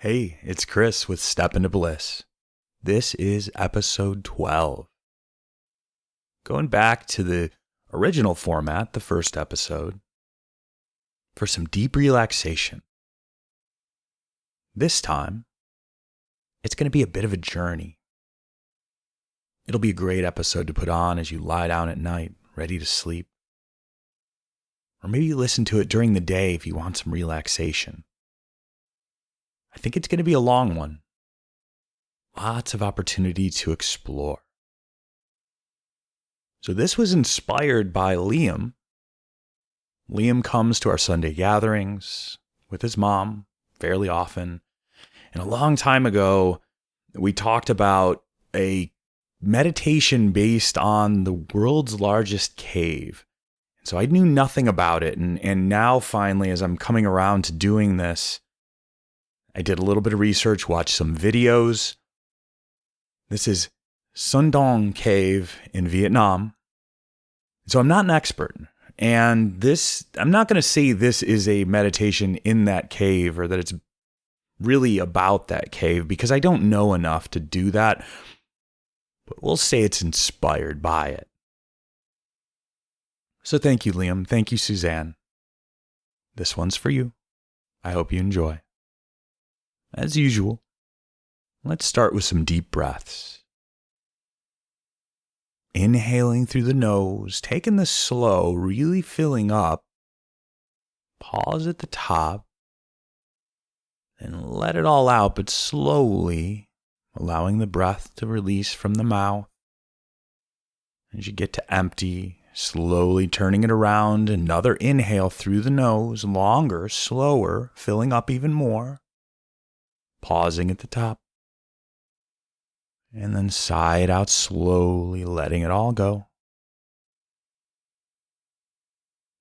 Hey, it's Chris with Step Into Bliss. This is episode 12. Going back to the original format, the first episode, for some deep relaxation. This time, it's going to be a bit of a journey. It'll be a great episode to put on as you lie down at night, ready to sleep. Or maybe you listen to it during the day if you want some relaxation. I think it's going to be a long one. Lots of opportunity to explore. So this was inspired by Liam. Liam comes to our Sunday gatherings with his mom fairly often. And a long time ago, we talked about a meditation based on the world's largest cave. So I knew nothing about it. And now finally, as I'm coming around to doing this, I did a little bit of research, watched some videos. This is Sun Dong Cave in Vietnam. So I'm not an expert. And I'm not going to say this is a meditation in that cave or that it's really about that cave because I don't know enough to do that. But we'll say it's inspired by it. So thank you, Liam. Thank you, Suzanne. This one's for you. I hope you enjoy. As usual, let's start with some deep breaths. Inhaling through the nose, taking this slow, really filling up. Pause at the top, and let it all out, but slowly allowing the breath to release from the mouth. As you get to empty, slowly turning it around, another inhale through the nose, longer, slower, filling up even more. Pausing at the top. And then sigh it out slowly, letting it all go.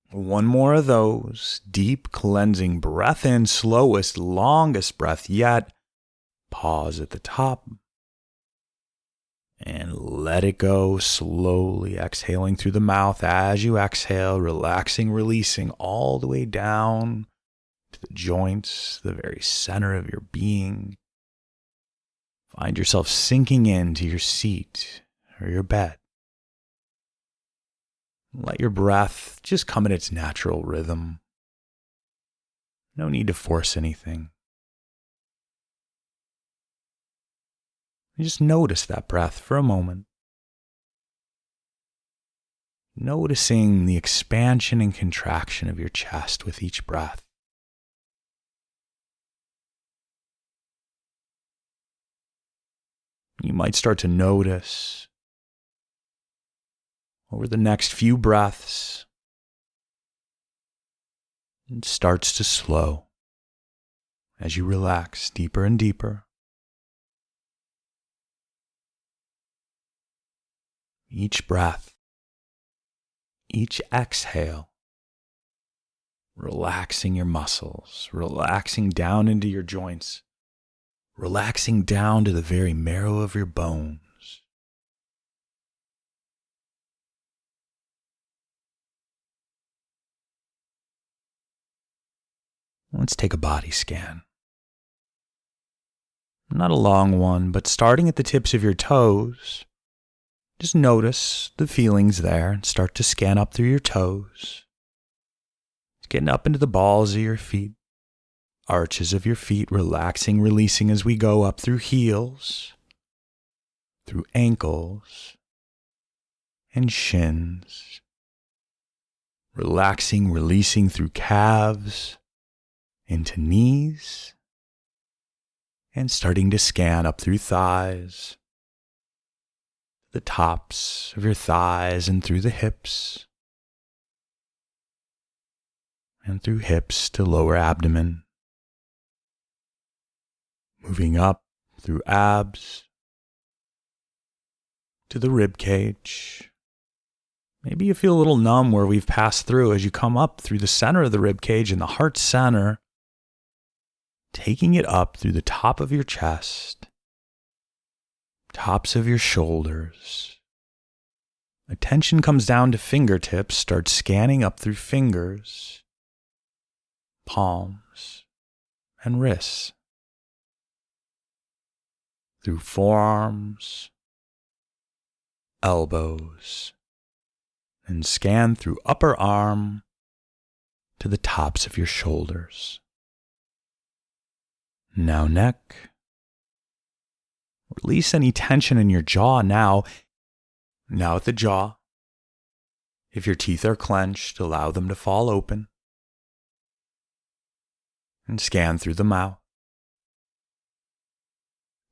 One more of those. Deep cleansing breath in, slowest, longest breath yet. Pause at the top. And let it go, slowly exhaling through the mouth as you exhale, relaxing, releasing all the way down to the joints, the very center of your being. Find yourself sinking into your seat or your bed. Let your breath just come in its natural rhythm. No need to force anything. Just notice that breath for a moment. Noticing the expansion and contraction of your chest with each breath. You might start to notice over the next few breaths, it starts to slow as you relax deeper and deeper. Each breath, each exhale, relaxing your muscles, relaxing down into your joints. Relaxing down to the very marrow of your bones. Let's take a body scan. Not a long one, but starting at the tips of your toes, just notice the feelings there and start to scan up through your toes. Getting up into the balls of your feet. Arches of your feet, relaxing, releasing as we go up through heels, through ankles, and shins. Relaxing, releasing through calves, into knees, and starting to scan up through thighs, the tops of your thighs and through the hips, and through hips to lower abdomen. Moving up through abs to the rib cage. Maybe you feel a little numb where we've passed through as you come up through the center of the rib cage and the heart center, taking it up through the top of your chest, tops of your shoulders. Attention comes down to fingertips, start scanning up through fingers, palms, and wrists. through forearms, elbows, and scan through upper arm to the tops of your shoulders. Now neck. Release any tension in your jaw now. Now at the jaw. If your teeth are clenched, allow them to fall open. And scan through the mouth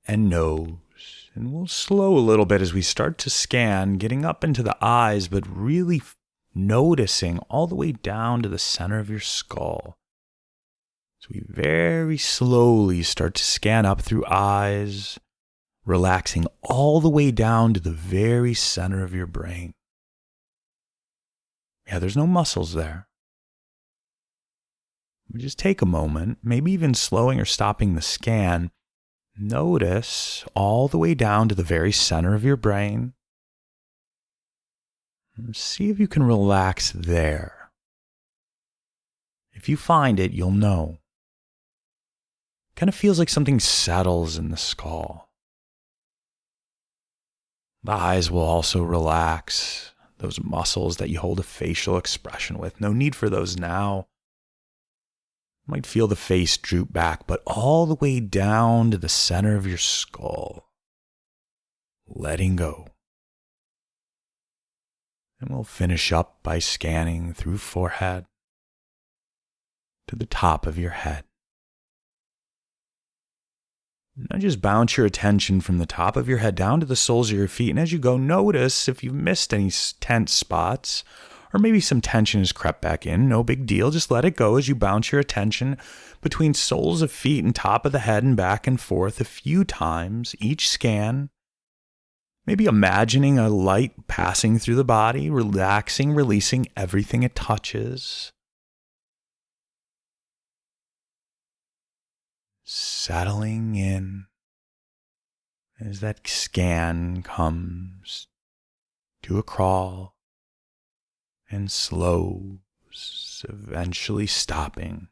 and nose. And we'll slow a little bit as we start to scan, getting up into the eyes, but really noticing all the way down to the center of your skull. So we very slowly start to scan up through eyes, relaxing all the way down to the very center of your brain. Yeah, there's no muscles there. Just take a moment, maybe even slowing or stopping the scan. Notice all the way down to the very center of your brain. See if you can relax there. If you find it, you'll know. Kind of feels like something settles in the skull. The eyes will also relax. Those muscles that you hold a facial expression with. No need for those now. You might feel the face droop back, but all the way down to the center of your skull. Letting go. And we'll finish up by scanning through forehead to the top of your head. Now just bounce your attention from the top of your head down to the soles of your feet. And as you go, notice if you've missed any tense spots, or maybe some tension has crept back in. No big deal. Just let it go as you bounce your attention between soles of feet and top of the head and back and forth a few times each scan. Maybe imagining a light passing through the body, relaxing, releasing everything it touches. Settling in as that scan comes to a crawl and slows, eventually stopping.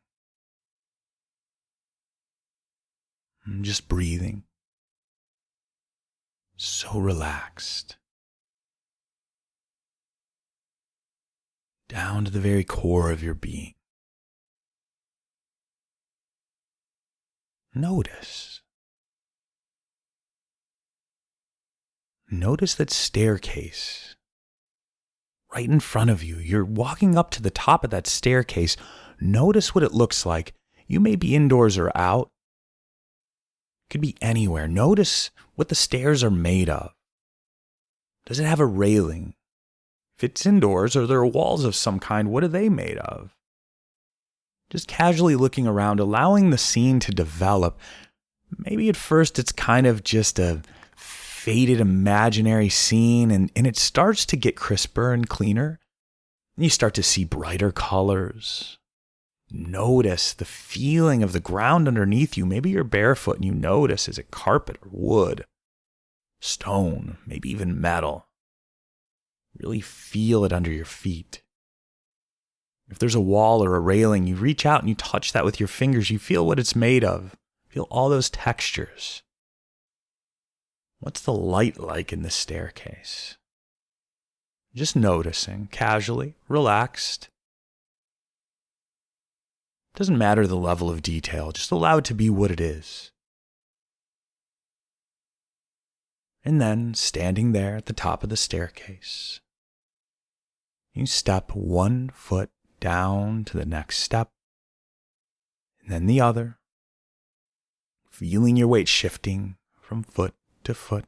And just breathing. So relaxed. Down to the very core of your being. Notice. Notice that staircase right in front of you. You're walking up to the top of that staircase. Notice what it looks like. You may be indoors or out. Could be anywhere. Notice what the stairs are made of. Does it have a railing? If it's indoors or there are walls of some kind, what are they made of? Just casually looking around, allowing the scene to develop. Maybe at first it's kind of just a faded imaginary scene and it starts to get crisper and cleaner. You start to see brighter colors. Notice the feeling of the ground underneath you. Maybe you're barefoot and you notice, is it carpet or wood, stone, maybe even metal? Really feel it under your feet. If there's a wall or a railing, you reach out and you touch that with your fingers. You feel what it's made of. Feel all those textures. What's the light like in this staircase? Just noticing, casually, relaxed. Doesn't matter the level of detail. Just allow it to be what it is. And then, standing there at the top of the staircase, you step 1 foot down to the next step, and then the other, feeling your weight shifting from foot to foot,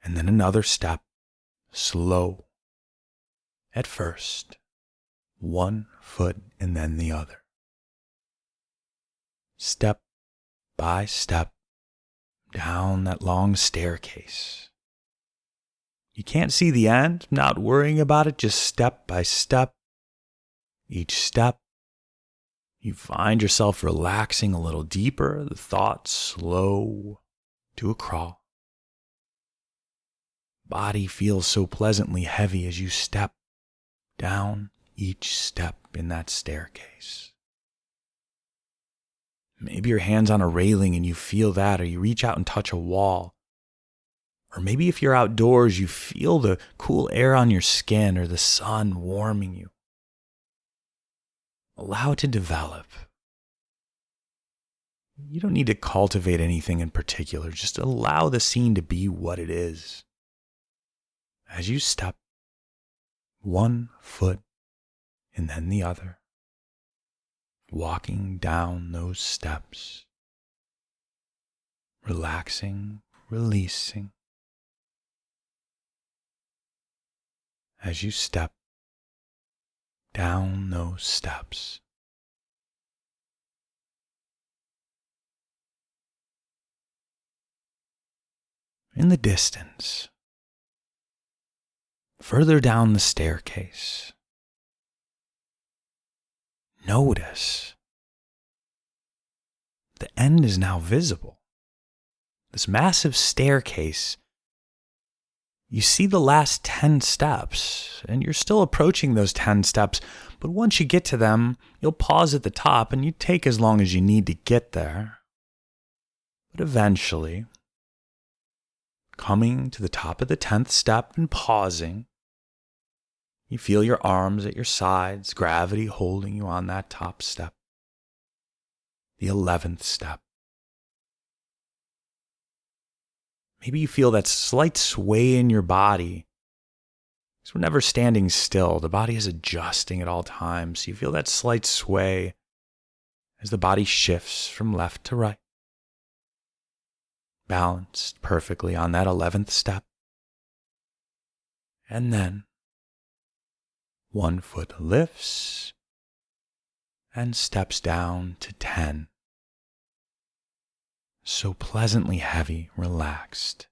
and then another step, slow at first, 1 foot and then the other, step by step down that long staircase. You can't see the end, not worrying about it, just step by step. Each step, you find yourself relaxing a little deeper, the thoughts slow to a crawl. Body feels so pleasantly heavy as you step down each step in that staircase. Maybe your hand's on a railing and you feel that, or you reach out and touch a wall. Or maybe if you're outdoors, you feel the cool air on your skin or the sun warming you. Allow it to develop. You don't need to cultivate anything in particular. Just allow the scene to be what it is. As you step one foot and then the other, walking down those steps, relaxing, releasing. As you step down those steps. In the distance, further down the staircase, notice the end is now visible. This massive staircase, you see the last 10 steps, and you're still approaching those 10 steps, but once you get to them, you'll pause at the top and you take as long as you need to get there. But eventually, coming to the top of the 10th step and pausing, you feel your arms at your sides, gravity holding you on that top step. The 11th step. Maybe you feel that slight sway in your body. Because we're never standing still. The body is adjusting at all times. So you feel that slight sway as the body shifts from left to right. Balanced perfectly on that 11th step. And then one foot lifts and steps down to 10. So pleasantly heavy, relaxed.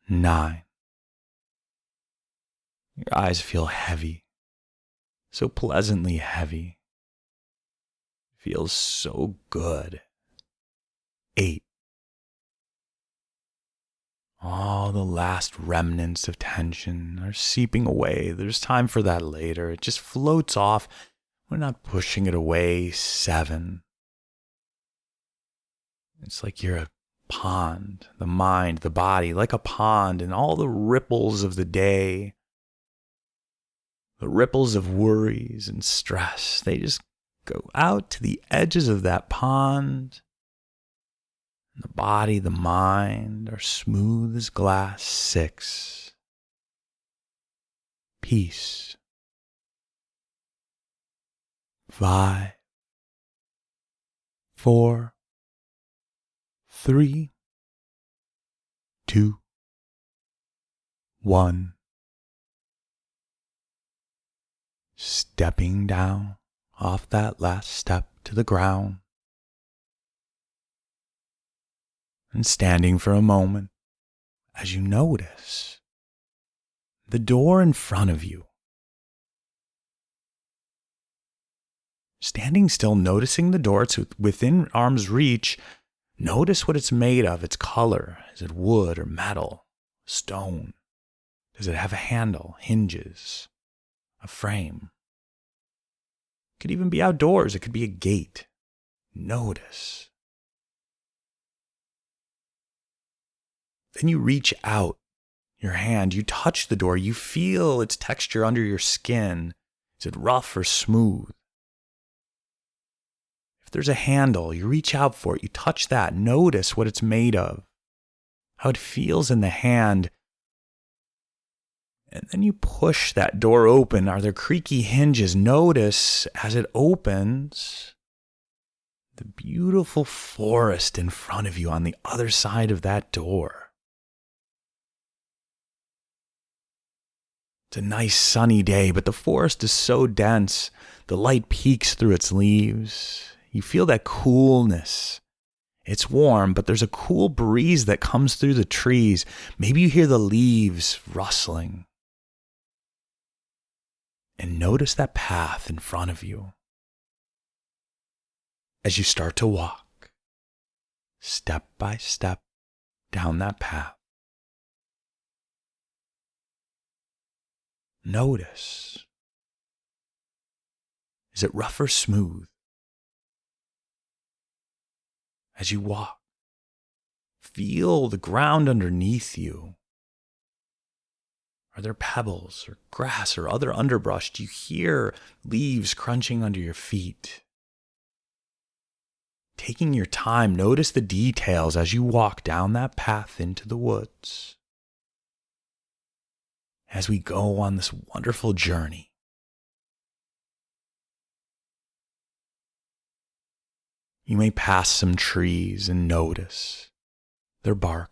9. Your eyes feel heavy, so pleasantly heavy. Feels so good. 8. All the last remnants of tension are seeping away. There's time for that later. It just floats off. We're not pushing it away. 7. It's like you're a pond, the mind, the body, like a pond, and all the ripples of the day, the ripples of worries and stress, they just go out to the edges of that pond. And the body, the mind are smooth as glass. 6. Peace. 5. 4. 3, 2, 1. Stepping down off that last step to the ground and standing for a moment as you notice the door in front of you. Standing still, noticing the door, it's within arm's reach. Notice what it's made of, its color. Is it wood or metal? Stone? Does it have a handle, hinges, a frame? It could even be outdoors. It could be a gate. Notice. Then you reach out your hand. You touch the door. You feel its texture under your skin. Is it rough or smooth? If there's a handle, you reach out for it, you touch that, notice what it's made of, how it feels in the hand, and then you push that door open. Are there creaky hinges? Notice as it opens, the beautiful forest in front of you on the other side of that door. It's a nice sunny day, but the forest is so dense, the light peeks through its leaves. You feel that coolness. It's warm, but there's a cool breeze that comes through the trees. Maybe you hear the leaves rustling. And notice that path in front of you. As you start to walk, step by step down that path. Notice. Is it rough or smooth? As you walk, feel the ground underneath you. Are there pebbles or grass or other underbrush? Do you hear leaves crunching under your feet? Taking your time, notice the details as you walk down that path into the woods. As we go on this wonderful journey, you may pass some trees and notice their bark,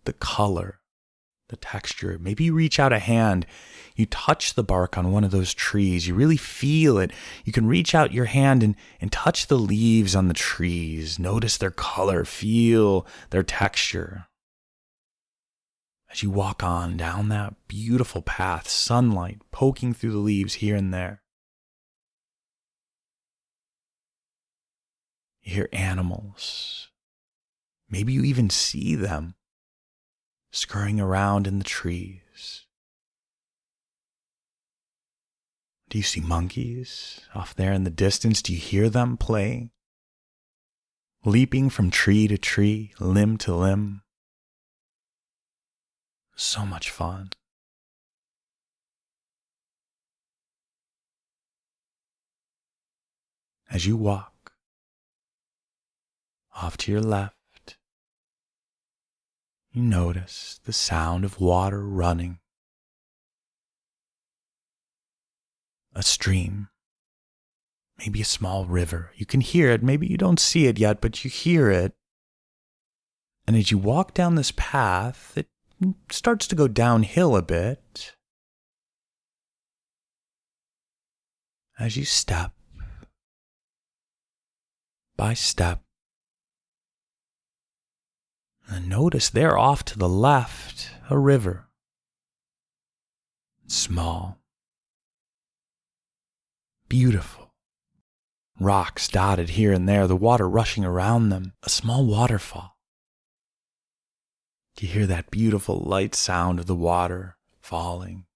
the color, the texture. Maybe you reach out a hand, you touch the bark on one of those trees, you really feel it. You can reach out your hand and touch the leaves on the trees. Notice their color, feel their texture. As you walk on down that beautiful path, sunlight poking through the leaves here and there. You hear animals. Maybe you even see them scurrying around in the trees. Do you see monkeys off there in the distance? Do you hear them playing? Leaping from tree to tree, limb to limb. So much fun. As you walk off to your left, you notice the sound of water running. A stream, maybe a small river. You can hear it. Maybe you don't see it yet, but you hear it. And as you walk down this path, it starts to go downhill a bit. As you step by step, and notice there off to the left, a river. Small, beautiful, rocks dotted here and there, the water rushing around them, a small waterfall. Do you hear that beautiful light sound of the water falling?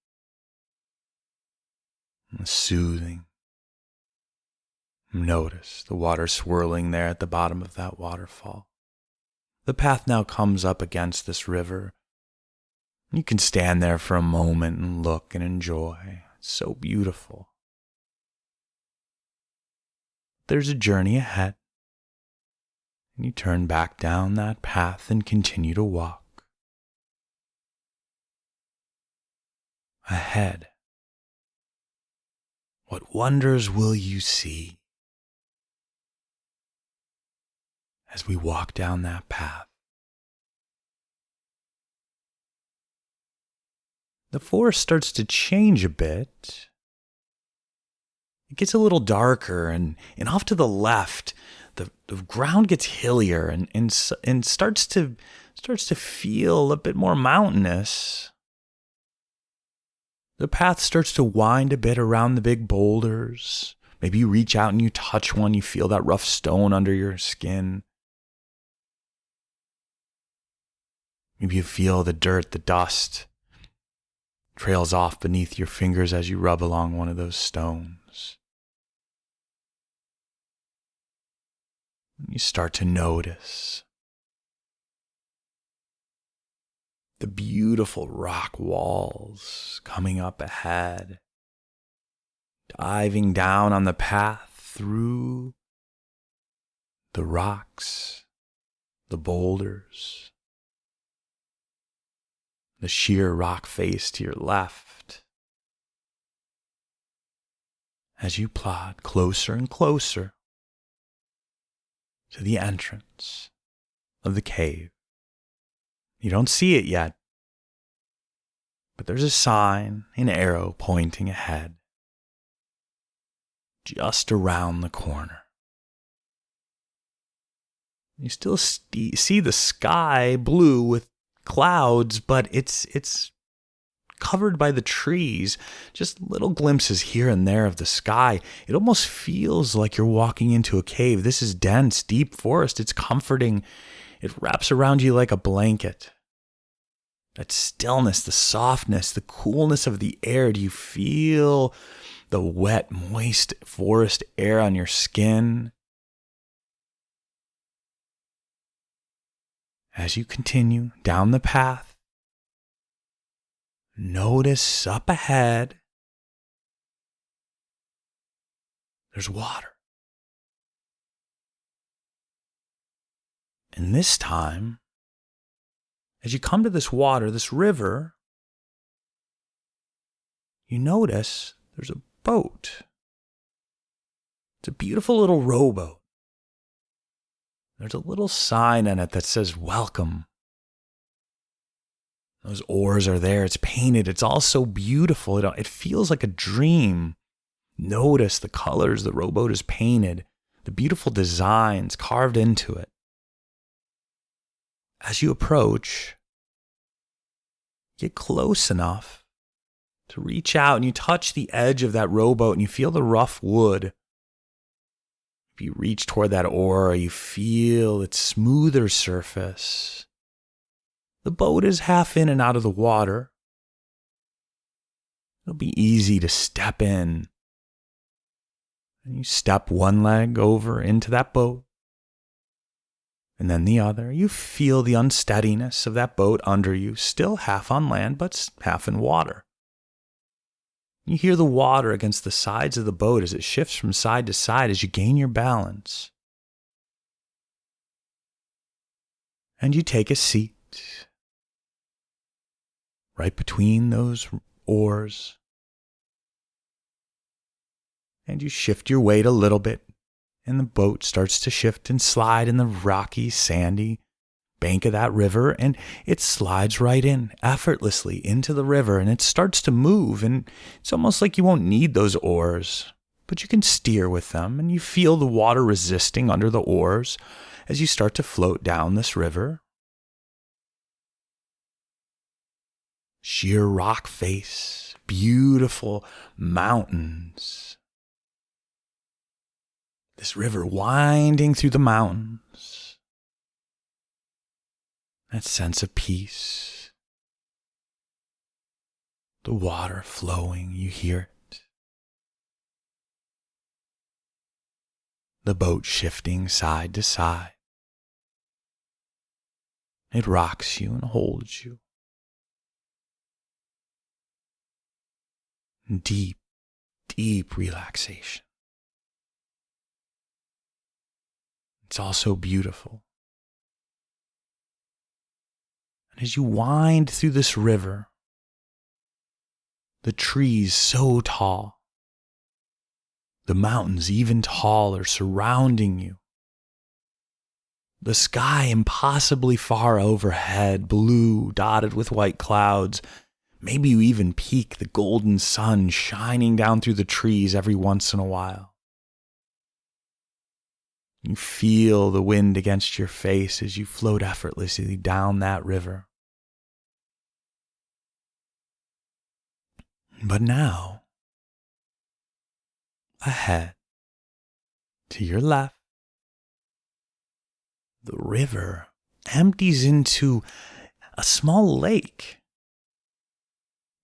And soothing. Notice the water swirling there at the bottom of that waterfall. The path now comes up against this river. You can stand there for a moment and look and enjoy. It's so beautiful. There's a journey ahead. And you turn back down that path and continue to walk. Ahead, what wonders will you see as we walk down that path? The forest starts to change a bit. It gets a little darker, and off to the left, the ground gets hillier and starts to feel a bit more mountainous. The path starts to wind a bit around the big boulders. Maybe you reach out and you touch one, you feel that rough stone under your skin. Maybe you feel the dirt, the dust trails off beneath your fingers as you rub along one of those stones. You start to notice the beautiful rock walls coming up ahead, diving down on the path through the rocks, the boulders, the sheer rock face to your left. As you plod closer and closer to the entrance of the cave. You don't see it yet, but there's a sign, an arrow pointing ahead, just around the corner. You still see the sky blue with clouds, but it's covered by the trees, just little glimpses here and there of the sky. It almost feels like you're walking into a cave. This is dense, deep forest. It's comforting. It wraps around you like a blanket. That stillness, the softness, the coolness of the air. Do you feel the wet, moist forest air on your skin? As you continue down the path, notice up ahead, there's water. And this time, as you come to this water, this river, you notice there's a boat. It's a beautiful little rowboat. There's a little sign on it that says, "Welcome." Those oars are there. It's painted. It's all so beautiful. It feels like a dream. Notice the colors the rowboat is painted, the beautiful designs carved into it. As you approach, get close enough to reach out and you touch the edge of that rowboat and you feel the rough wood. If you reach toward that oar, you feel its smoother surface. The boat is half in and out of the water. It'll be easy to step in. And you step one leg over into that boat, and then the other. You feel the unsteadiness of that boat under you, still half on land, but half in water. You hear the water against the sides of the boat as it shifts from side to side as you gain your balance. And you take a seat right between those oars. And you shift your weight a little bit, and the boat starts to shift and slide in the rocky, sandy bank of that river, and it slides right in effortlessly into the river, and it starts to move, and it's almost like you won't need those oars, but you can steer with them, and you feel the water resisting under the oars as you start to float down this river. Sheer rock face, beautiful mountains. This river winding through the mountains. That sense of peace. The water flowing, you hear it. The boat shifting side to side. It rocks you and holds you. Deep, deep relaxation. It's also beautiful. And as you wind through this river, the trees so tall, the mountains even taller surrounding you, the sky impossibly far overhead, blue dotted with white clouds. Maybe you even peek the golden sun shining down through the trees every once in a while. You feel the wind against your face as you float effortlessly down that river. But now, ahead, to your left, the river empties into a small lake.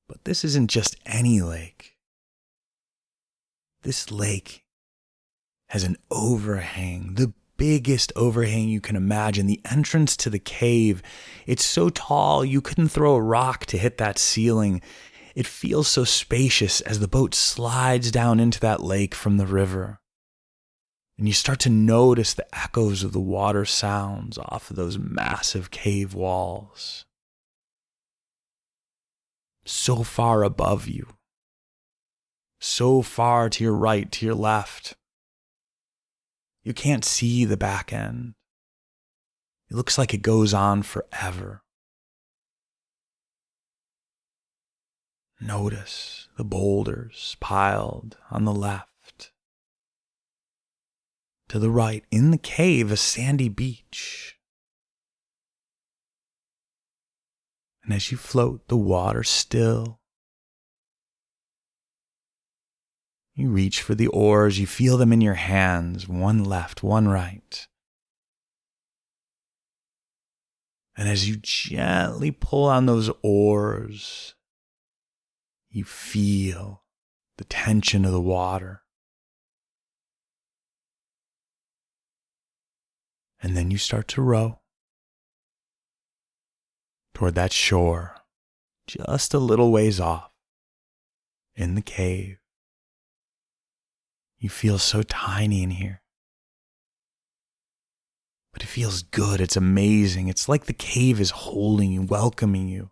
But this isn't just any lake. This lake has an overhang, the biggest overhang you can imagine, the entrance to the cave. It's so tall you couldn't throw a rock to hit that ceiling. It feels so spacious as the boat slides down into that lake from the river. And you start to notice the echoes of the water sounds off of those massive cave walls. So far above you, so far to your right, to your left. You can't see the back end. It looks like it goes on forever. Notice the boulders piled on the left. To the right, in the cave, a sandy beach. And as you float, the water still. You reach for the oars, you feel them in your hands, one left, one right. And as you gently pull on those oars, you feel the tension of the water. And then you start to row. toward that shore, just a little ways off, in the cave. You feel so tiny in here. But it feels good. It's amazing. It's like the cave is holding you, welcoming you.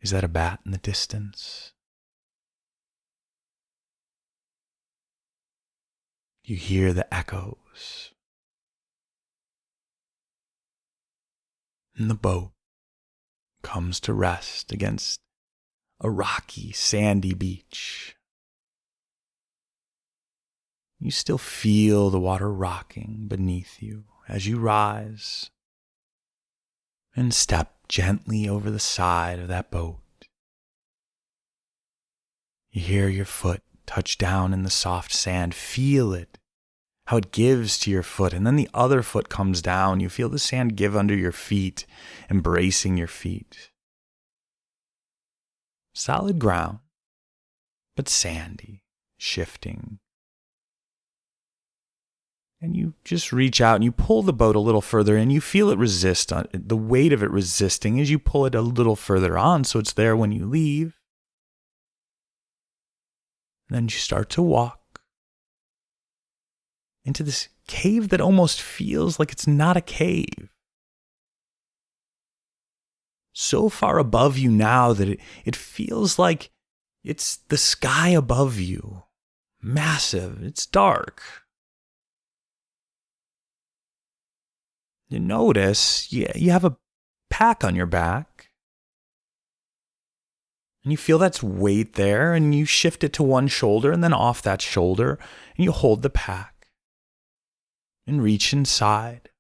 Is that a bat in the distance? You hear the echoes. And the boat comes to rest against a rocky, sandy beach. You still feel the water rocking beneath you as you rise and step gently over the side of that boat. You hear your foot touch down in the soft sand. Feel it, how it gives to your foot, and then the other foot comes down. You feel the sand give under your feet, embracing your feet. Solid ground, but sandy, shifting. And you just reach out and you pull the boat a little further and you feel it resist, the weight of it resisting as you pull it a little further on so it's there when you leave. And then you start to walk into this cave that almost feels like it's not a cave. So far above you now that it feels like it's the sky above you. Massive, it's dark. You notice you have a pack on your back. And you feel that's weight there, and you shift it to one shoulder and then off that shoulder, and you hold the pack and reach inside.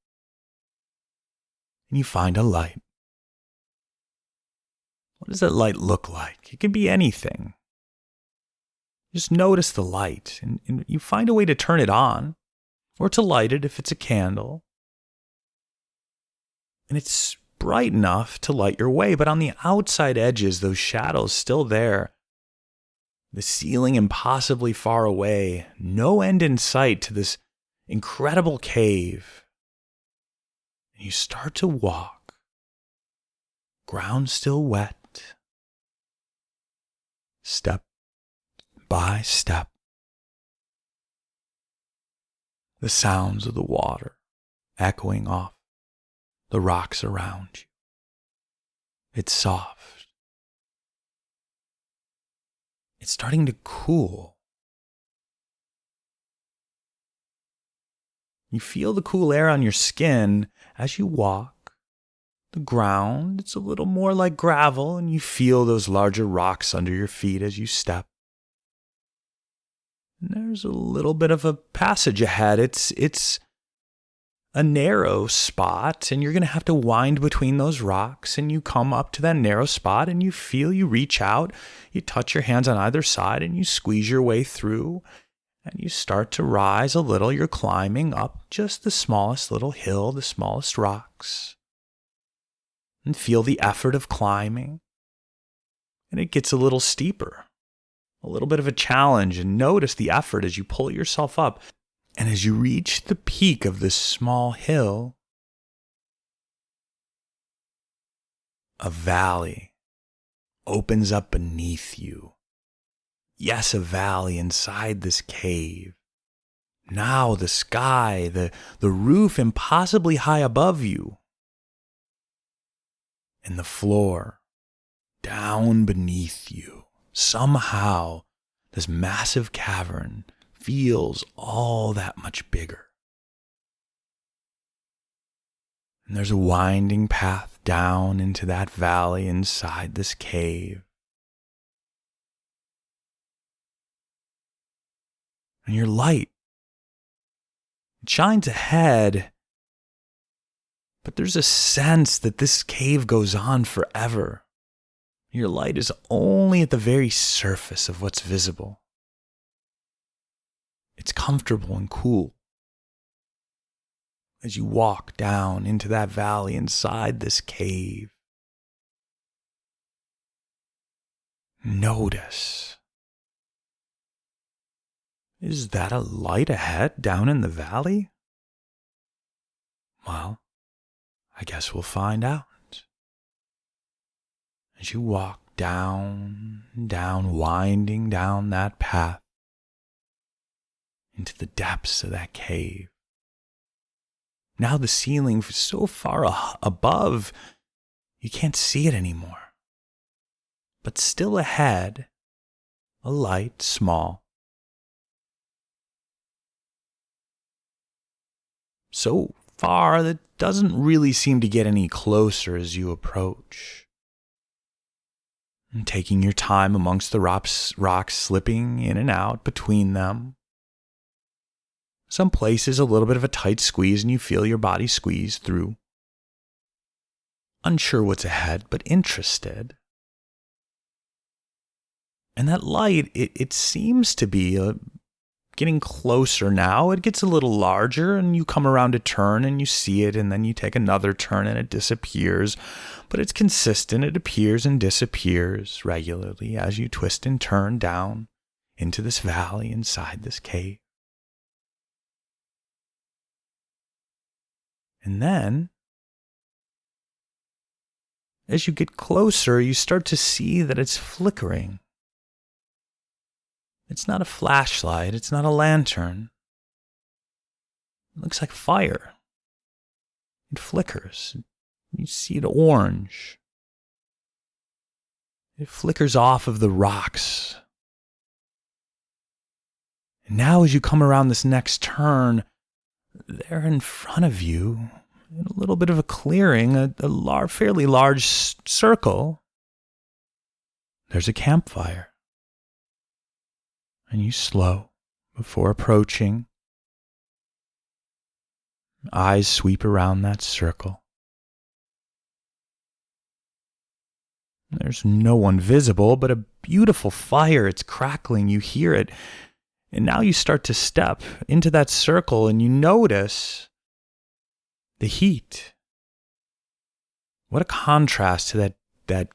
And you find a light. What does that light look like? It can be anything. Just notice the light, and you find a way to turn it on, or to light it if it's a candle. And it's bright enough to light your way, but on the outside edges, those shadows still there. The ceiling impossibly far away, no end in sight to this incredible cave. And you start to walk. Ground still wet. Step by step. The sounds of the water echoing off the rocks around you. It's soft. It's starting to cool. You feel the cool air on your skin as you walk. The ground, it's a little more like gravel, and you feel those larger rocks under your feet as you step. And there's a little bit of a passage ahead. It's a narrow spot, and you're going to have to wind between those rocks, and you come up to that narrow spot, and you reach out, you touch your hands on either side, and you squeeze your way through, and you start to rise a little. You're climbing up just the smallest little hill, the smallest rocks, and feel the effort of climbing, and it gets a little steeper, a little bit of a challenge, and notice the effort as you pull yourself up. And as you reach the peak of this small hill, a valley opens up beneath you. Yes, a valley inside this cave. Now the sky, the roof impossibly high above you. And the floor down beneath you. Somehow, this massive cavern feels all that much bigger. And there's a winding path down into that valley inside this cave. And your light, it shines ahead, but there's a sense that this cave goes on forever. Your light is only at the very surface of what's visible. It's comfortable and cool. As you walk down into that valley inside this cave, notice. Is that a light ahead down in the valley? Well, I guess we'll find out. As you walk down, winding down that path into the depths of that cave. Now the ceiling is so far above, you can't see it anymore. But still ahead, a light, small. So far that doesn't really seem to get any closer as you approach. And taking your time amongst the rocks, slipping in and out between them. Some places a little bit of a tight squeeze and you feel your body squeeze through. Unsure what's ahead, but interested. And that light, it seems to be getting closer now. It gets a little larger and you come around a turn and you see it and then you take another turn and it disappears. But it's consistent. It appears and disappears regularly as you twist and turn down into this valley inside this cave. And then, as you get closer, you start to see that it's flickering. It's not a flashlight. It's not a lantern. It looks like fire. It flickers. You see it orange. It flickers off of the rocks. And now as you come around this next turn, there in front of you, in a little bit of a clearing, a fairly large circle, there's a campfire. And you slow before approaching. Eyes sweep around that circle. There's no one visible, but a beautiful fire. It's crackling. You hear it. And now you start to step into that circle and you notice the heat. What a contrast to that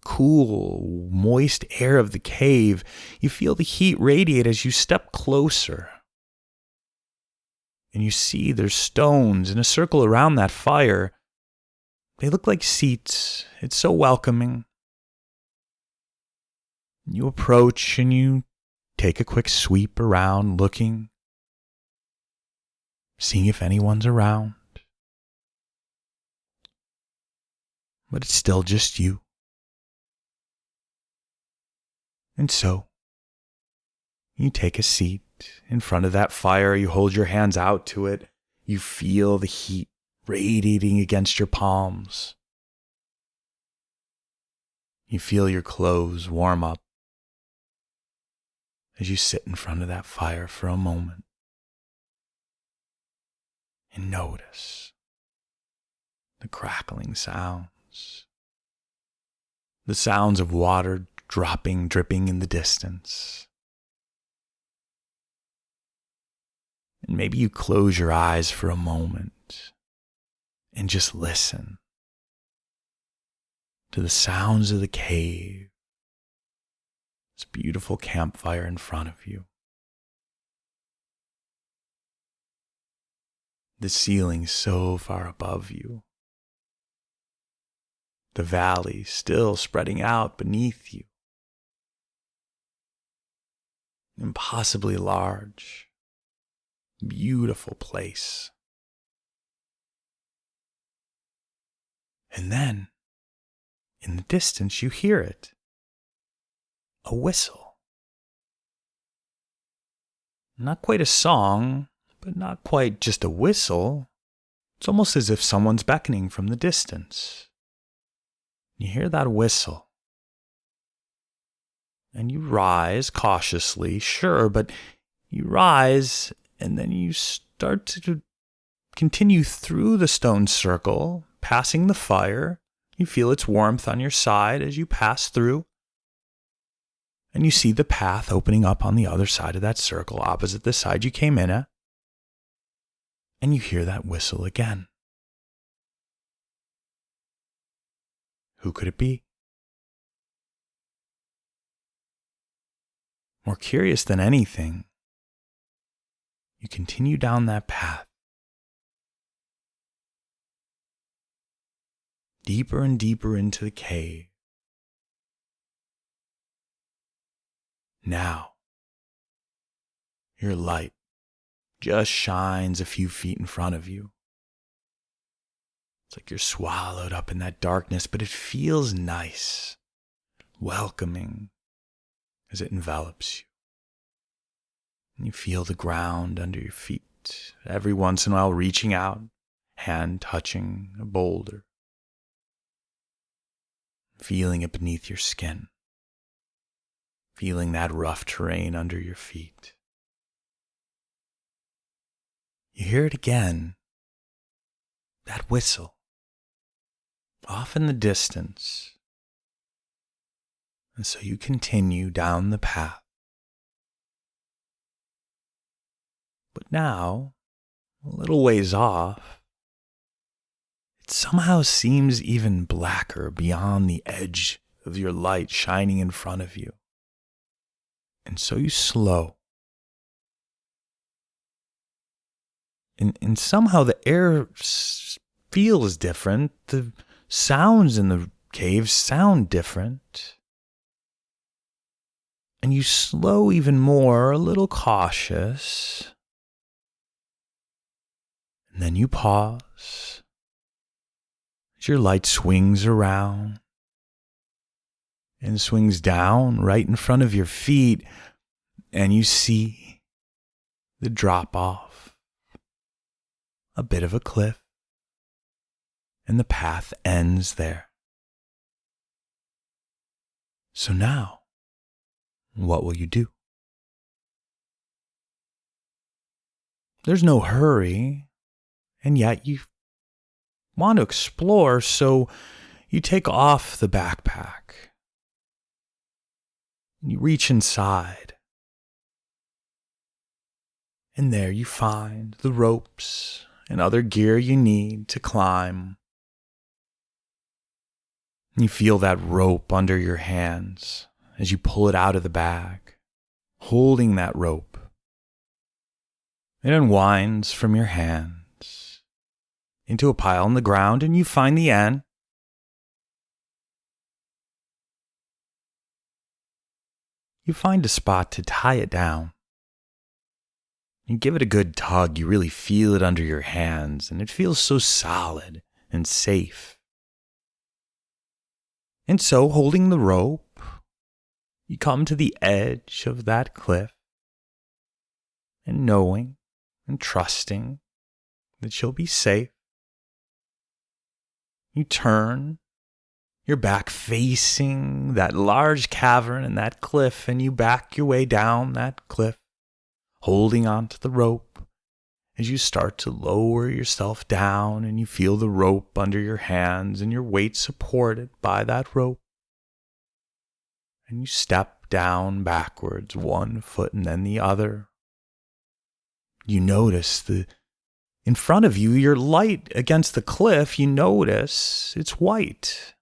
cool, moist air of the cave. You feel the heat radiate as you step closer. And you see there's stones in a circle around that fire. They look like seats. It's so welcoming. You approach and you take a quick sweep around, looking, seeing if anyone's around. But it's still just you. And so, you take a seat in front of that fire. You hold your hands out to it. You feel the heat radiating against your palms. You feel your clothes warm up as you sit in front of that fire for a moment and notice the crackling sounds, the sounds of water dropping, dripping in the distance. And maybe you close your eyes for a moment and just listen to the sounds of the cave. This beautiful campfire in front of you. The ceiling so far above you. The valley still spreading out beneath you. Impossibly large, beautiful place. And then, in the distance, you hear it. A whistle. Not quite a song, but not quite just a whistle. It's almost as if someone's beckoning from the distance. You hear that whistle. And you rise cautiously, sure, but you rise and then you start to continue through the stone circle, passing the fire. You feel its warmth on your side as you pass through. And you see the path opening up on the other side of that circle, opposite the side you came in at. And you hear that whistle again. Who could it be? More curious than anything, you continue down that path. deeper and deeper into the cave. Now, your light just shines a few feet in front of you. It's like you're swallowed up in that darkness, but it feels nice, welcoming as it envelops you. And you feel the ground under your feet, every once in a while reaching out, hand touching a boulder, feeling it beneath your skin, feeling that rough terrain under your feet. You hear it again, that whistle, off in the distance. And so you continue down the path. But now, a little ways off, it somehow seems even blacker beyond the edge of your light shining in front of you. And so you slow. And somehow the air feels different. The sounds in the cave sound different. And you slow even more, a little cautious. And then you pause as your light swings around and swings down right in front of your feet, and you see the drop off, a bit of a cliff, and the path ends there. So now, what will you do? There's no hurry, and yet you want to explore, so you take off the backpack. You reach inside, and there you find the ropes and other gear you need to climb. You feel that rope under your hands as you pull it out of the bag, holding that rope. It unwinds from your hands into a pile on the ground, and you find the end. You find a spot to tie it down. You give it a good tug. You really feel it under your hands, and it feels so solid and safe. And so, holding the rope, you come to the edge of that cliff, and knowing and trusting that you'll be safe, you turn, your back facing that large cavern and that cliff, and you back your way down that cliff, holding onto the rope as you start to lower yourself down, and you feel the rope under your hands and your weight supported by that rope. And you step down backwards, one foot and then the other. You notice in front of you, your light against the cliff, you notice it's white.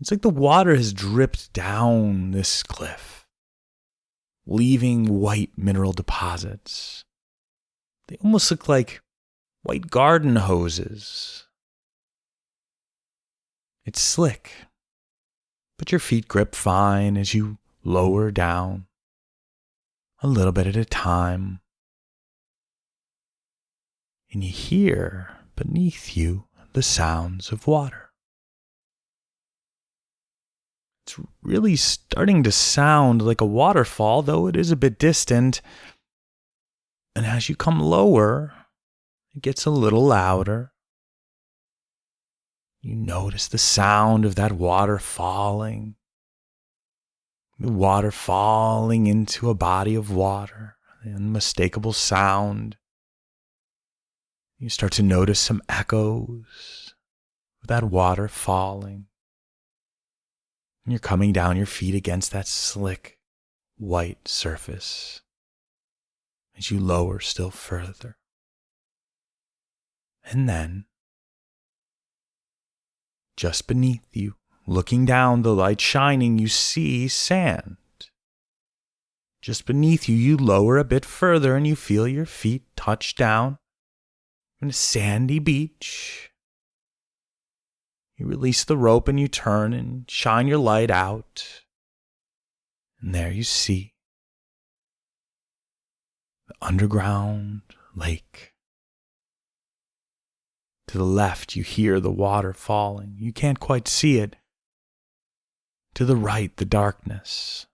It's like the water has dripped down this cliff, leaving white mineral deposits. They almost look like white garden hoses. It's slick, but your feet grip fine as you lower down, a little bit at a time. And you hear beneath you the sounds of water. It's really starting to sound like a waterfall, though it is a bit distant. And as you come lower, it gets a little louder. You notice the sound of that water falling. The water falling into a body of water, the unmistakable sound. You start to notice some echoes of that water falling. And you're coming down your feet against that slick, white surface as you lower still further. And then, just beneath you, looking down, the light shining, you see sand. Just beneath you, you lower a bit further and you feel your feet touch down on a sandy beach. You release the rope and you turn and shine your light out. And there you see the underground lake. To the left, you hear the water falling. You can't quite see it. To the right, the darkness.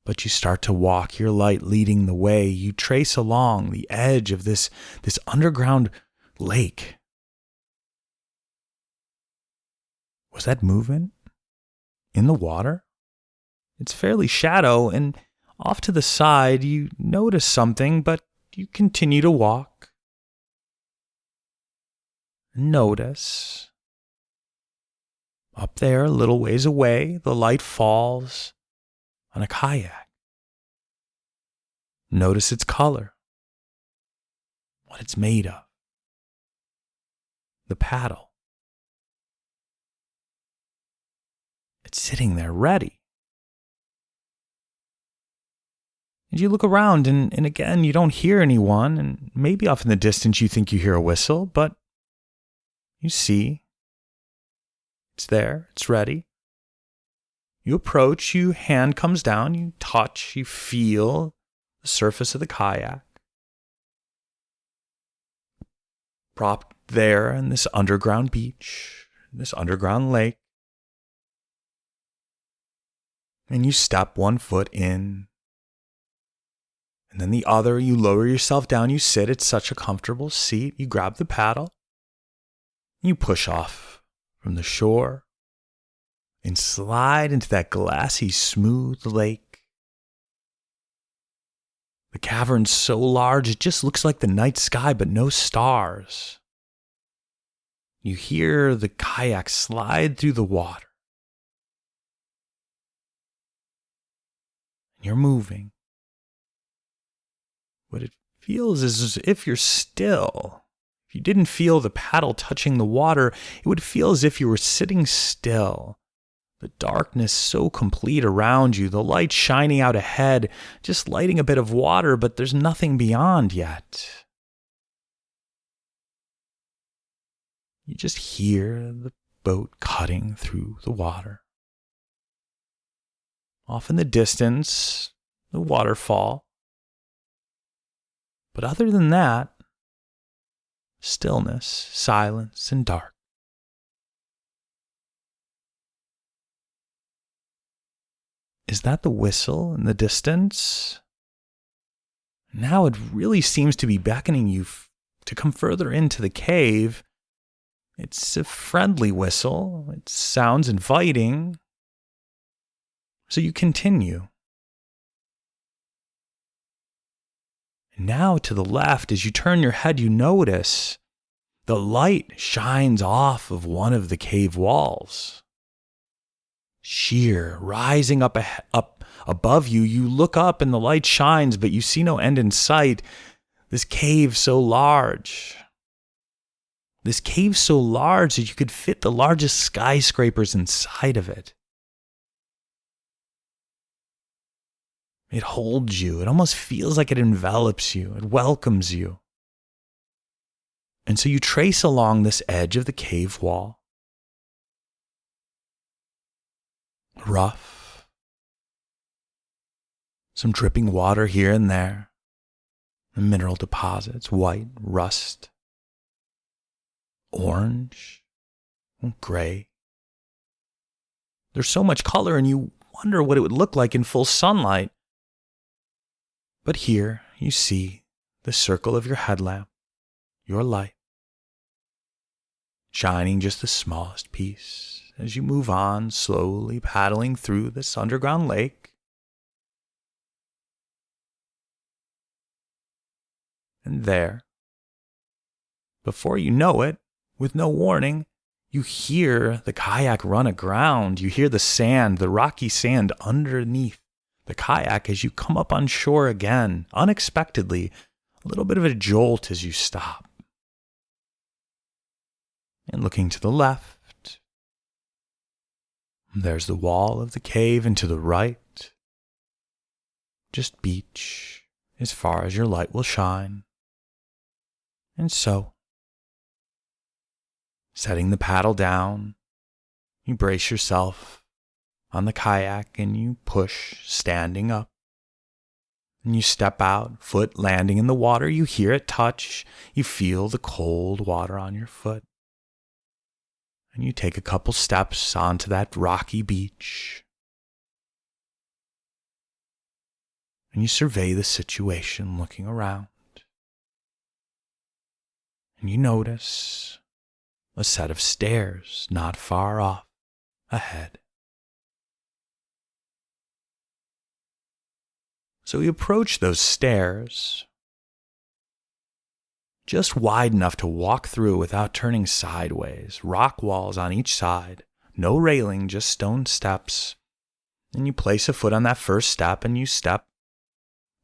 But you start to walk, your light leading the way. You trace along the edge of this underground lake. Was that movement in the water? It's fairly shallow, and off to the side you notice something, but you continue to walk. Notice. Up there, a little ways away, the light falls on a kayak. Notice its color, what it's made of, the paddle. It's sitting there ready. And you look around and again, you don't hear anyone, and maybe off in the distance you think you hear a whistle, but you see it's there, it's ready. You approach, your hand comes down, you touch, you feel the surface of the kayak. Propped there in this underground beach, this underground lake. And you step one foot in, and then the other, you lower yourself down, you sit at such a comfortable seat, you grab the paddle, you push off from the shore, and slide into that glassy, smooth lake. The cavern's so large, it just looks like the night sky, but no stars. You hear the kayak slide through the water. You're moving, but it feels as if you're still. If you didn't feel the paddle touching the water, it would feel as if you were sitting still. The darkness so complete around you, the light shining out ahead, just lighting a bit of water, but there's nothing beyond yet. You just hear the boat cutting through the water. Off in the distance, the waterfall. But other than that, stillness, silence, and dark. Is that the whistle in the distance? Now it really seems to be beckoning you to come further into the cave. It's a friendly whistle. It sounds inviting. So you continue. And now to the left, as you turn your head, you notice the light shines off of one of the cave walls. Sheer, rising up above you, you look up and the light shines, but you see no end in sight. This cave so large. This cave so large that you could fit the largest skyscrapers inside of it. It holds you. It almost feels like it envelops you. It welcomes you. And so you trace along this edge of the cave wall. Rough. Some dripping water here and there. The mineral deposits, white, rust, orange, gray. There's so much color and you wonder what it would look like in full sunlight. But here you see the circle of your headlamp, your light, shining just the smallest piece as you move on, slowly paddling through this underground lake. And there, before you know it, with no warning, you hear the kayak run aground. You hear the sand, the rocky sand underneath the kayak as you come up on shore again, unexpectedly, a little bit of a jolt as you stop. And looking to the left, there's the wall of the cave, and to the right, just beach as far as your light will shine. And so, Setting the paddle down, you brace yourself on the kayak and you push, standing up. And you step out, foot landing in the water. You hear it touch. You feel the cold water on your foot. And you take a couple steps onto that rocky beach. And you survey the situation, looking around. And you notice a set of stairs not far off ahead. So we approach those stairs, just wide enough to walk through without turning sideways, rock walls on each side, no railing, just stone steps. And you place a foot on that first step and you step,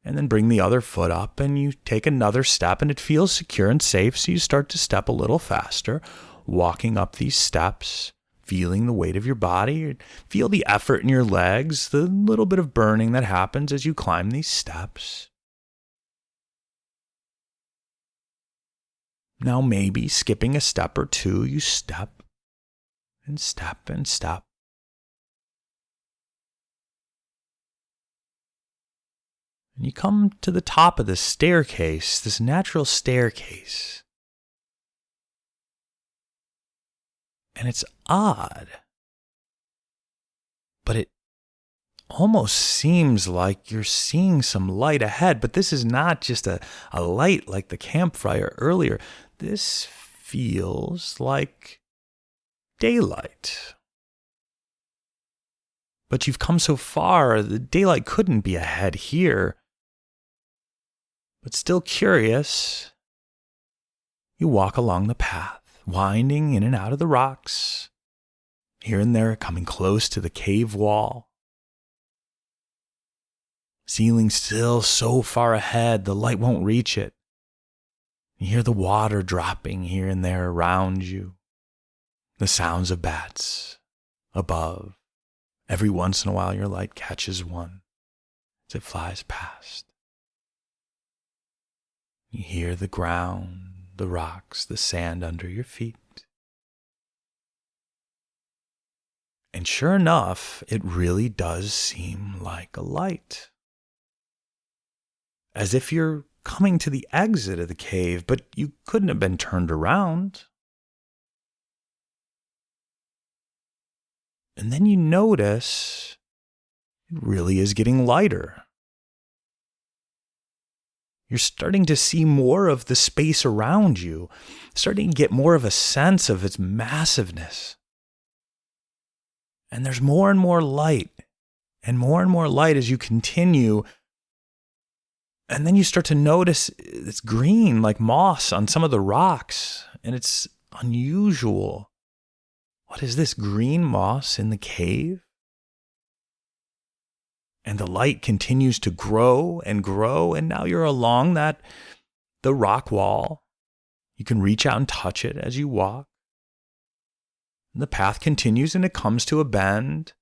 and then bring the other foot up and you take another step, and it feels secure and safe, so you start to step a little faster, walking up these steps, feeling the weight of your body, feel the effort in your legs, the little bit of burning that happens as you climb these steps. Now maybe skipping a step or two, you step and step and step. And you come to the top of this staircase, this natural staircase. And it's odd, but it almost seems like you're seeing some light ahead. But this is not just a light like the campfire earlier. This feels like daylight. But you've come so far, the daylight couldn't be ahead here. But still curious, you walk along the path, winding in and out of the rocks, here and there coming close to the cave wall. Ceiling still so far ahead, the light won't reach it. You hear the water dropping here and there around you, the sounds of bats above. Every once in a while your light catches one as it flies past. You hear the ground, the rocks, the sand under your feet. And sure enough, it really does seem like a light. As if you're coming to the exit of the cave, but you couldn't have been turned around. And then you notice it really is getting lighter. You're starting to see more of the space around you, starting to get more of a sense of its massiveness. And there's more and more light as you continue. And then you start to notice it's green like moss on some of the rocks, and it's unusual. What is this green moss in the cave? And the light continues to grow, and now you're along the rock wall. You can reach out and touch it as you walk. And the path continues and it comes to a bend.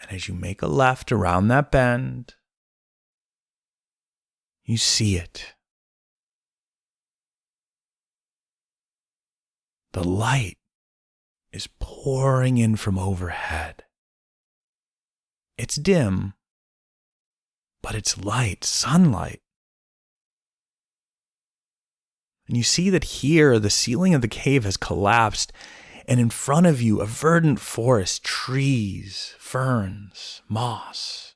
And as you make a left around that bend, you see it. The light is pouring in from overhead. It's dim, but it's light, sunlight. And you see that here the ceiling of the cave has collapsed, and in front of you a verdant forest, trees, ferns, moss,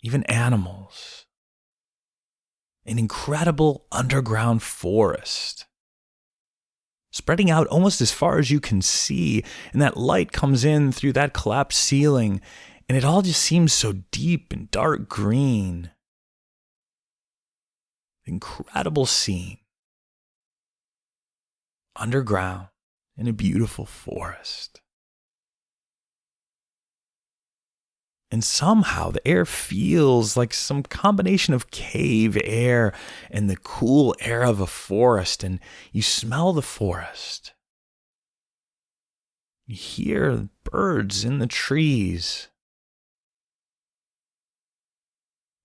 even animals. An incredible underground forest, spreading out almost as far as you can see, and that light comes in through that collapsed ceiling, and it all just seems so deep and dark green. Incredible scene. Underground in a beautiful forest. And somehow the air feels like some combination of cave air and the cool air of a forest, and you smell the forest. You hear birds in the trees.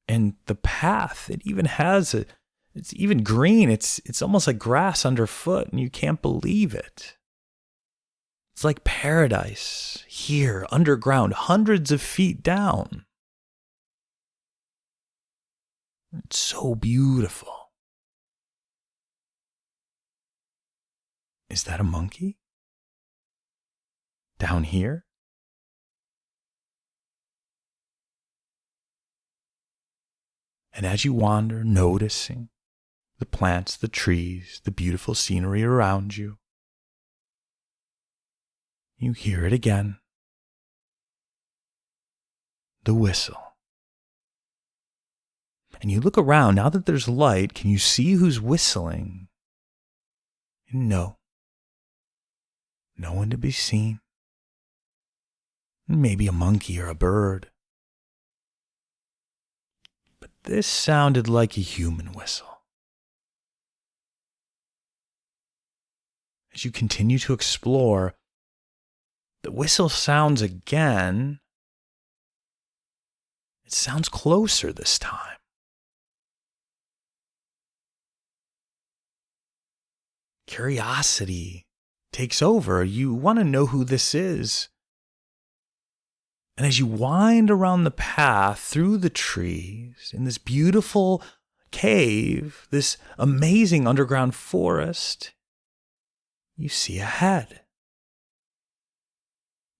And the path, it even has It's even green. It's almost like grass underfoot, and you can't believe it. It's like paradise here, underground, hundreds of feet down. It's so beautiful. Is that a monkey? Down here? And as you wander, noticing the plants, the trees, the beautiful scenery around you, you hear it again. The whistle. And you look around, now that there's light, can you see who's whistling? And no one to be seen. Maybe a monkey or a bird. But this sounded like a human whistle. As you continue to explore, the whistle sounds again. It sounds closer this time. Curiosity takes over. You want to know who this is. And as you wind around the path through the trees in this beautiful cave, this amazing underground forest, you see a head.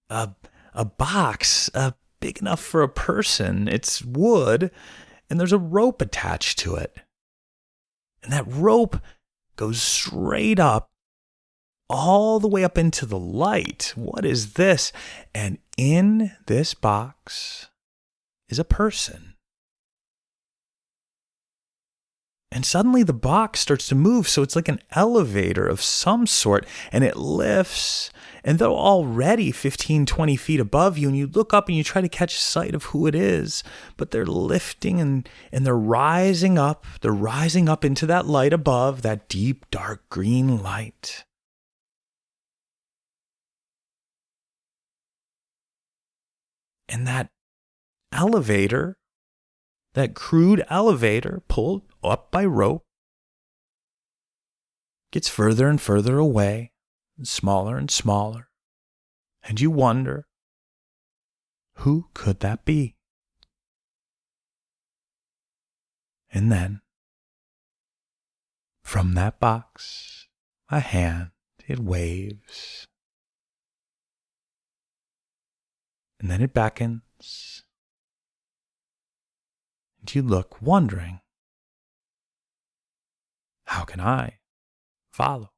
A box, big enough for a person. It's wood, and there's a rope attached to it. And that rope goes straight up, all the way up into the light. What is this? And in this box is a person. And suddenly the box starts to move, so it's like an elevator of some sort, and it lifts, and they're already 15, 20 feet above you, and you look up and you try to catch sight of who it is, but they're lifting and they're rising up. They're rising up into that light above, that deep, dark green light. And that elevator, that crude elevator pulled up by rope, gets further and further away, and smaller, and you wonder, who could that be? And then, from that box, a hand, it waves, and then it beckons, and you look, wondering, how can I follow?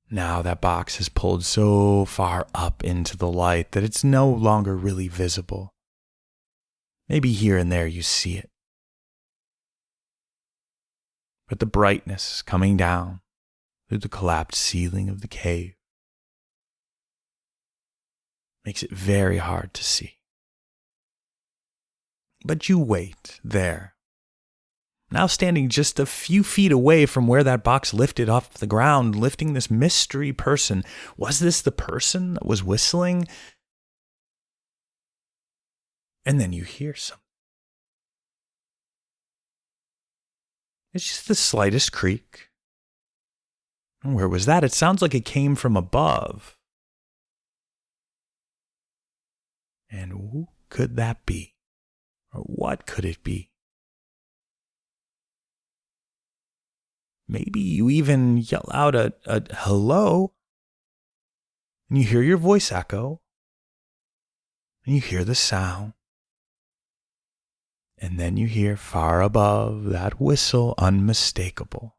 Now that box is pulled so far up into the light that it's no longer really visible. Maybe here and there you see it. But the brightness coming down through the collapsed ceiling of the cave makes it very hard to see. But you wait there, now standing just a few feet away from where that box lifted off the ground, lifting this mystery person. Was this the person that was whistling? And then you hear something. It's just the slightest creak. And where was that? It sounds like it came from above. And who could that be? Or what could it be? Maybe you even yell out a hello, and you hear your voice echo, and you hear the sound, and then you hear far above that whistle unmistakable,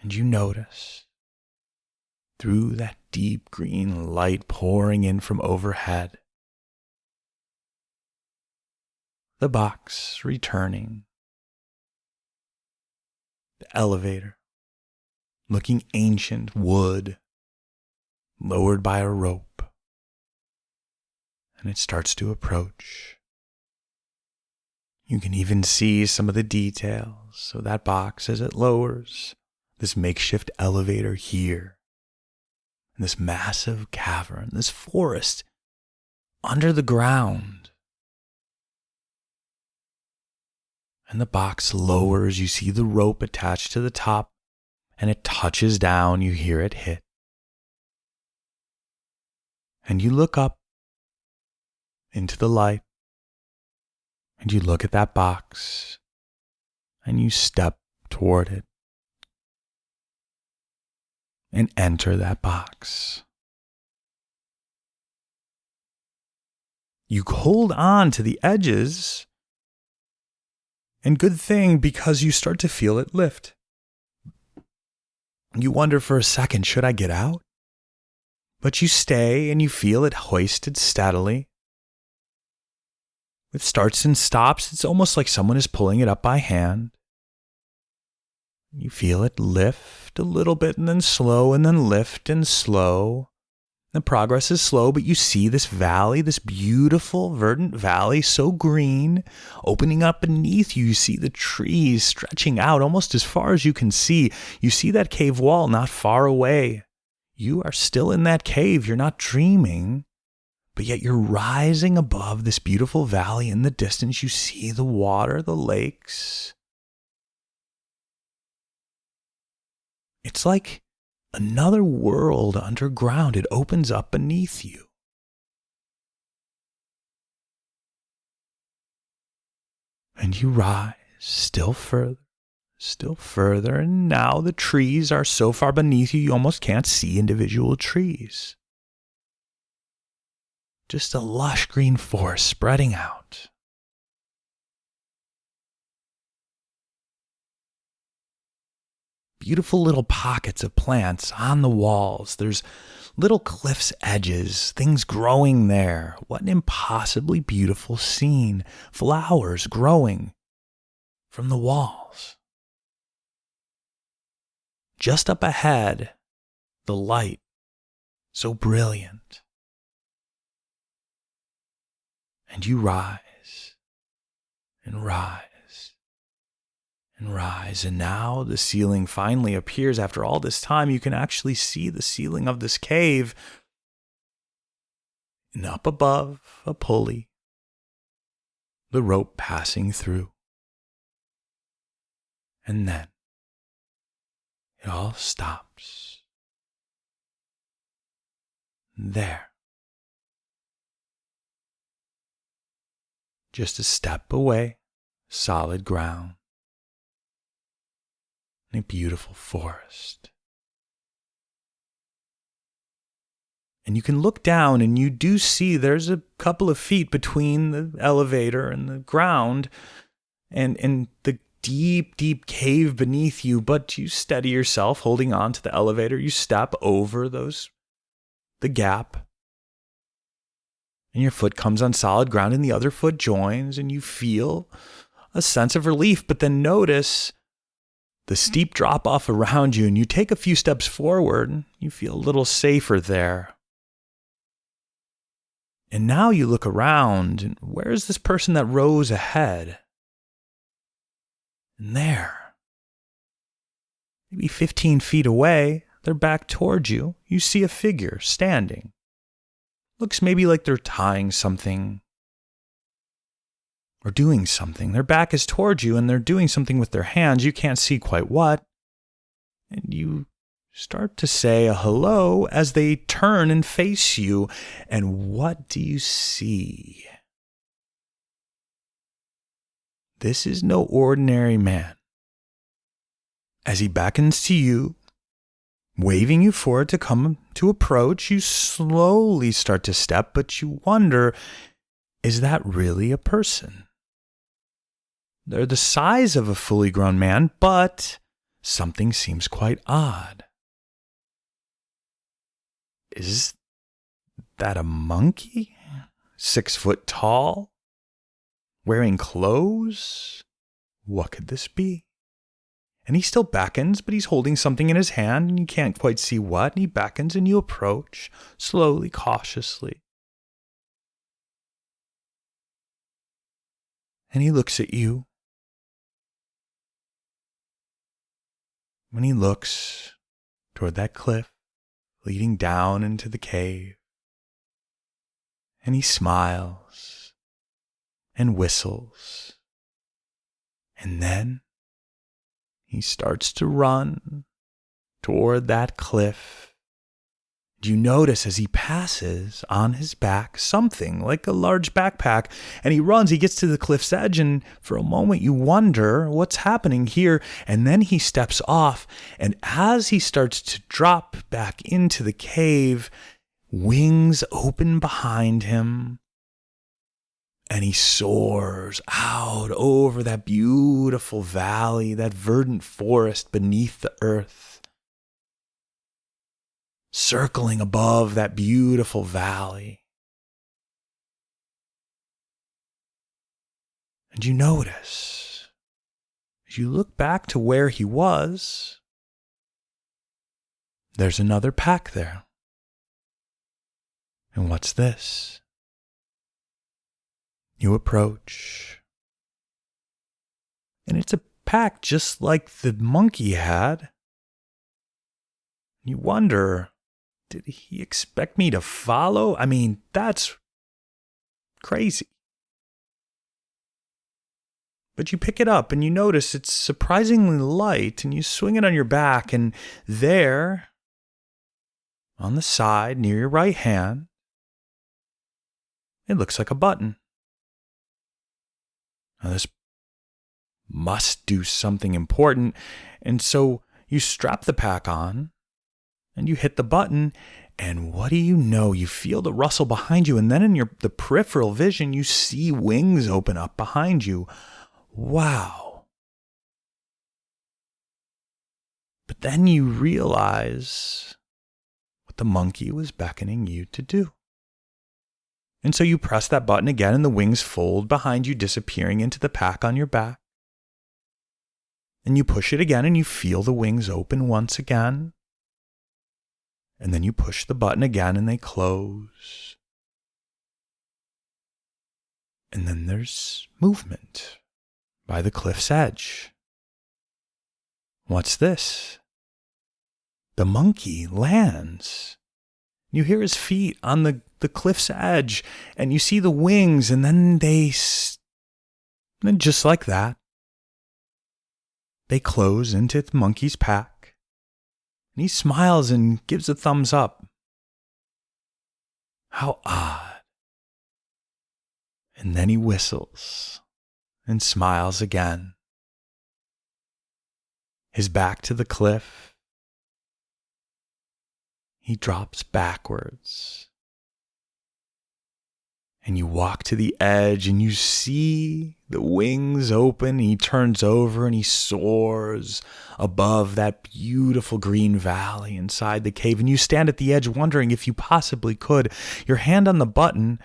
and you notice through that deep green light pouring in from overhead, the box returning, the elevator, looking ancient wood, lowered by a rope, and it starts to approach. You can even see some of the details of that box as it lowers, this makeshift elevator here, in this massive cavern, this forest under the ground. And the box lowers. You see the rope attached to the top, and it touches down. You hear it hit. And you look up into the light, and you look at that box, and you step toward it and enter that box. You hold on to the edges, and good thing, because you start to feel it lift. You wonder for a second, should I get out? But you stay and you feel it hoisted steadily. With starts and stops, it's almost like someone is pulling it up by hand. You feel it lift a little bit and then slow and then lift and slow. The progress is slow, but you see this valley, this beautiful, verdant valley, so green, opening up beneath you. You see the trees stretching out almost as far as you can see. You see that cave wall not far away. You are still in that cave. You're not dreaming, but yet you're rising above this beautiful valley. In the distance, you see the water, the lakes. It's like another world underground. It opens up beneath you. And you rise still further, and now the trees are so far beneath you, you almost can't see individual trees. Just a lush green forest spreading out. Beautiful little pockets of plants on the walls. There's little cliffs' edges, things growing there. What an impossibly beautiful scene. Flowers growing from the walls. Just up ahead, the light, so brilliant. And you rise and rise. And rise, and now the ceiling finally appears. After all this time, you can actually see the ceiling of this cave. And up above, a pulley, the rope passing through. And then it all stops. There. Just a step away, solid ground. In a beautiful forest. And you can look down and you do see there's a couple of feet between the elevator and the ground and the deep, deep cave beneath you, but you steady yourself holding on to the elevator. You step over the gap, and your foot comes on solid ground and the other foot joins, and you feel a sense of relief, but then notice the steep drop off around you, and you take a few steps forward, and you feel a little safer there. And now you look around, and where's this person that rose ahead? And there, maybe 15 feet away, they're back towards you. You see a figure standing. Looks maybe like they're tying something or doing something. Their back is towards you and they're doing something with their hands. You can't see quite what. And you start to say a hello as they turn and face you. And what do you see? This is no ordinary man. As he beckons to you, waving you forward to come to approach, you slowly start to step, but you wonder, is that really a person? They're the size of a fully grown man, but something seems quite odd. Is that a monkey? 6 foot tall? Wearing clothes? What could this be? And he still beckons, but he's holding something in his hand, and you can't quite see what. And he beckons, and you approach, slowly, cautiously. And he looks at you. When he looks toward that cliff leading down into the cave, and he smiles and whistles, And then he starts to run toward that cliff. You notice as he passes on his back something like a large backpack, and he runs, he gets to the cliff's edge, and for a moment you wonder what's happening here, and then he steps off, and as he starts to drop back into the cave, wings open behind him, and he soars out over that beautiful valley, that verdant forest beneath the earth. Circling above that beautiful valley. And you notice, as you look back to where he was, there's another pack there. And what's this? You approach, and it's a pack just like the monkey had. You wonder, did he expect me to follow? I mean, that's crazy. But you pick it up and you notice it's surprisingly light, and you swing it on your back, and there, on the side near your right hand, it looks like a button. Now this must do something important, and so you strap the pack on, and you hit the button, and what do you know? You feel the rustle behind you, and then in the peripheral vision, you see wings open up behind you. Wow. But then you realize what the monkey was beckoning you to do. And so you press that button again, and the wings fold behind you, disappearing into the pack on your back. And you push it again, and you feel the wings open once again. And then you push the button again and they close. And then there's movement by the cliff's edge. What's this? The monkey lands. You hear his feet on the cliff's edge, and you see the wings, and then and just like that, they close into the monkey's pack. And he smiles and gives a thumbs up. How odd. And then he whistles and smiles again. His back to the cliff. He drops backwards. And you walk to the edge and you see the wings open. He turns over and he soars above that beautiful green valley inside the cave. And you stand at the edge wondering if you possibly could. Your hand on the button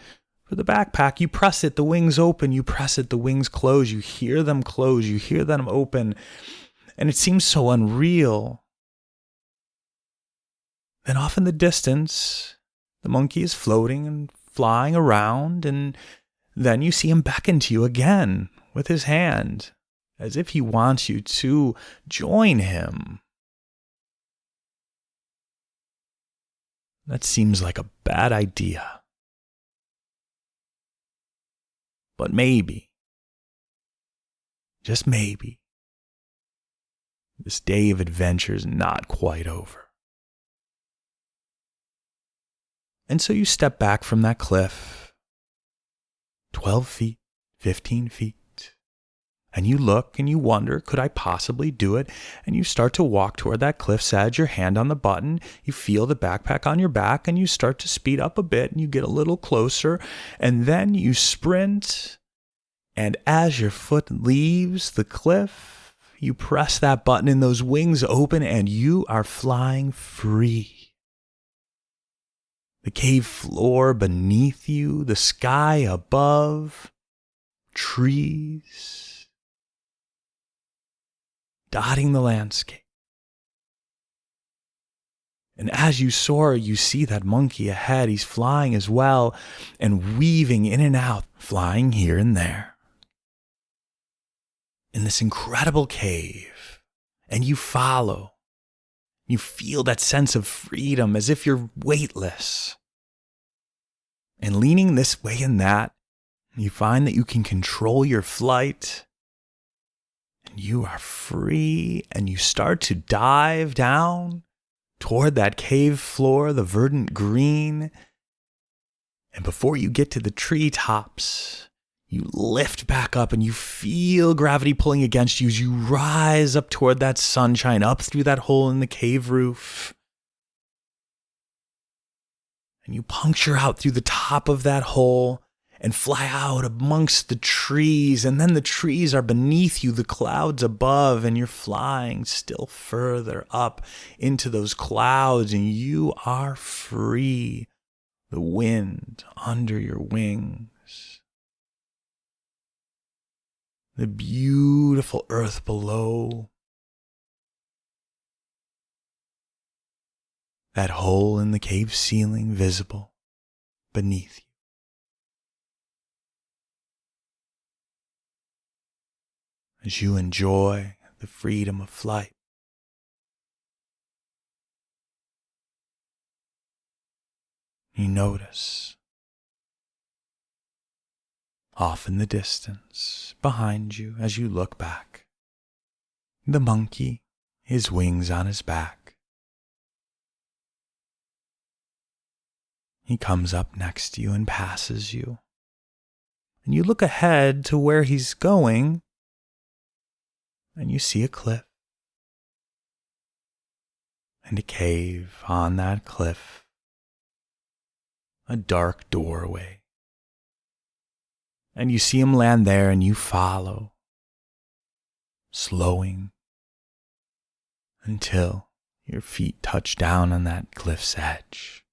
for the backpack, you press it, the wings open. You press it, the wings close. You hear them close. You hear them open. And it seems so unreal. Then off in the distance, the monkey is floating and flying around, and then you see him beckon to you again with his hand, as if he wants you to join him. That seems like a bad idea. But maybe, just maybe, this day of adventure is not quite over. And so you step back from that cliff, 12 feet, 15 feet, and you look and you wonder, could I possibly do it? And you start to walk toward that cliff's edge, your hand on the button, you feel the backpack on your back, and you start to speed up a bit, and you get a little closer, and then you sprint, and as your foot leaves the cliff, you press that button and those wings open, and you are flying free. The cave floor beneath you, the sky above, trees dotting the landscape. And as you soar, you see that monkey ahead. He's flying as well and weaving in and out, flying here and there in this incredible cave. And you follow. You feel that sense of freedom as if you're weightless. And leaning this way and that, you find that you can control your flight. And you are free, and you start to dive down toward that cave floor, the verdant green. And before you get to the treetops, you lift back up and you feel gravity pulling against you as you rise up toward that sunshine, up through that hole in the cave roof. And you puncture out through the top of that hole and fly out amongst the trees. And then the trees are beneath you, the clouds above, and you're flying still further up into those clouds, and you are free. The wind under your wings. The beautiful earth below. That hole in the cave ceiling visible beneath you. As you enjoy the freedom of flight. You notice, off in the distance, behind you as you look back, the monkey, his wings on his back. He comes up next to you and passes you. And you look ahead to where he's going, and you see a cliff. And a cave on that cliff. A dark doorway. And you see him land there, and you follow, slowing until your feet touch down on that cliff's edge.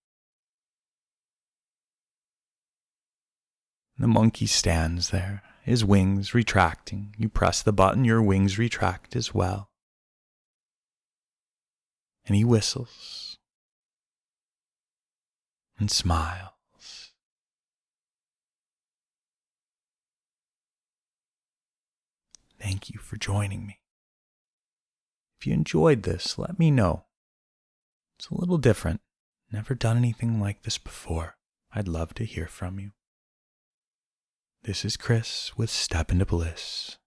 The monkey stands there, his wings retracting. You press the button, your wings retract as well. And he whistles and smiles. Thank you for joining me. If you enjoyed this, let me know. It's a little different. Never done anything like this before. I'd love to hear from you. This is Chris with Step into Bliss.